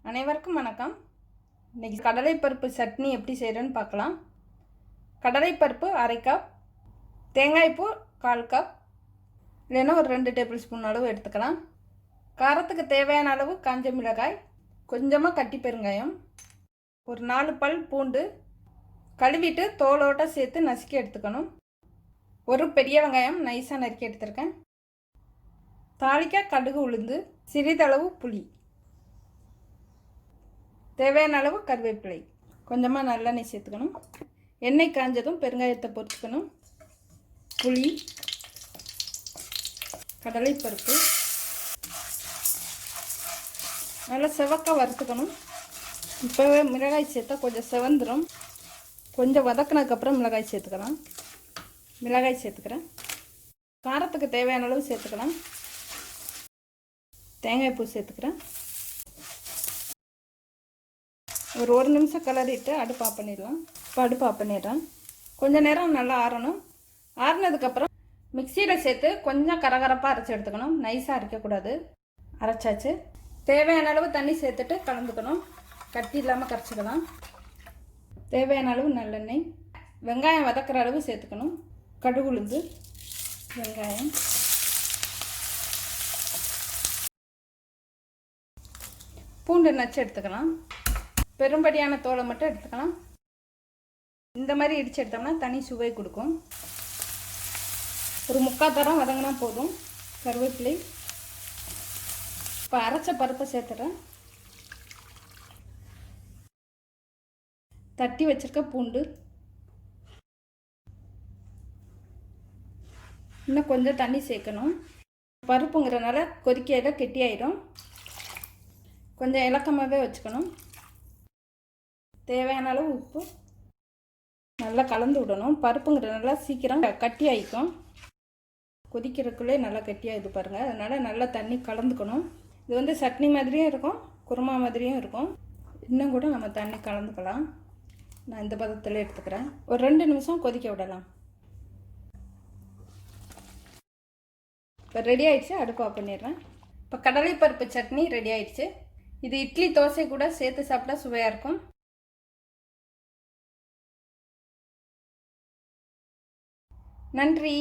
அனைவருக்கும் வணக்கம். இன்றைக்கி கடலை பருப்பு சட்னி எப்படி செய்கிறேன்னு பார்க்கலாம். கடலை பருப்பு 1/2 கப், தேங்காய்ப்பூ 1/4 கப், இல்லைன்னா ஒரு 2 டேபிள் ஸ்பூன் அளவு எடுத்துக்கலாம். காரத்துக்கு தேவையான அளவு காஞ்ச மிளகாய், கொஞ்சமாக கட்டி பெருங்காயம், ஒரு 4 பல் பூண்டு கழுவிட்டு தோலோடு சேர்த்து நசுக்கி எடுத்துக்கணும். ஒரு பெரிய வெங்காயம் நைஸாக நறுக்கி எடுத்துருக்கேன். தாளிக்காய் கடுகு உளுந்து, சிறிதளவு புளி, தேவையான அளவு கருவேப்பிலை, கொஞ்சமாக நல்லெண்ணெய் சேர்த்துக்கணும். எண்ணெய் காஞ்சதும் பெருங்காயத்தை பொரிச்சுக்கணும். புளி, கடலைப்பருப்பு நல்லா செவக்க வறுத்துக்கணும். இப்போவே மிளகாய் சேர்த்தா கொஞ்சம் செவந்துடும். கொஞ்சம் வதக்கினதுக்கப்புறம் மிளகாய் சேர்த்துக்கலாம். மிளகாய் சேர்த்துக்கிறேன். காரத்துக்கு தேவையான அளவு சேர்த்துக்கலாம். தேங்காய் பூ சேர்த்துக்கிறேன். ஒரு 1 நிமிஷம் கிளறிட்டு அடுப்பு ஆஃப் பண்ணிடலாம். இப்போ அடுப்பு ஆஃப் பண்ணிடுறேன். கொஞ்சம் நேரம் நல்லா ஆறணும். ஆறினதுக்கப்புறம் மிக்சியில் சேர்த்து கொஞ்சம் கரகரப்பாக அரைச்சி எடுத்துக்கணும். நைஸாக அரைக்கக்கூடாது. அரைச்சாச்சு. தேவையான அளவு தண்ணி சேர்த்துட்டு கலந்துக்கணும். கட்டி இல்லாமல் கரைச்சிக்கலாம். தேவையான அளவு நல்லெண்ணெய், வெங்காயம் வதக்கிற அளவு சேர்த்துக்கணும். கடுகு உளுந்து, வெங்காயம், பூண்டு நச்சு எடுத்துக்கலாம். பெரும்படியான தோலை மட்டும் எடுத்துக்கலாம். இந்த மாதிரி இடித்து எடுத்தோம்னா தனி சுவை கொடுக்கும். ஒரு 3/4 தரம் வதங்கினா போதும். கருவேப்பிலை. இப்போ அரைச்ச பருப்பை சேர்த்துறேன். தட்டி வச்சிருக்க பூண்டு, இன்னும் கொஞ்சம் தண்ணி சேர்க்கணும். பருப்புங்கிறனால கொதிக்கையில் கெட்டியாயிடும். கொஞ்சம் இலக்கமாகவே வச்சுக்கணும். தேவையான அளவு உப்பு, நல்லா கலந்து விடணும். பருப்புங்கிறதுனால சீக்கிரம் கட்டி ஆகிக்கும். கொதிக்கிறதுக்குள்ளே நல்லா கட்டியாகிது பாருங்கள். அதனால் நல்லா தண்ணி கலந்துக்கணும். இது சட்னி மாதிரியும் இருக்கும், குருமா மாதிரியும் இருக்கும். இன்னும் கூட நம்ம தண்ணி கலந்துக்கலாம். நான் இந்த பதத்தில் எடுத்துக்கிறேன். ஒரு 2 நிமிஷம் கொதிக்க விடலாம். இப்போ ரெடி ஆகிடுச்சு. அடுப்பு ஆஃப் பண்ணிடுறேன். இப்போ கடலை பருப்பு சட்னி ரெடி ஆகிடுச்சு. இது இட்லி தோசை கூட சேர்த்து சாப்பிட்டா சுவையாக இருக்கும். நன்றி.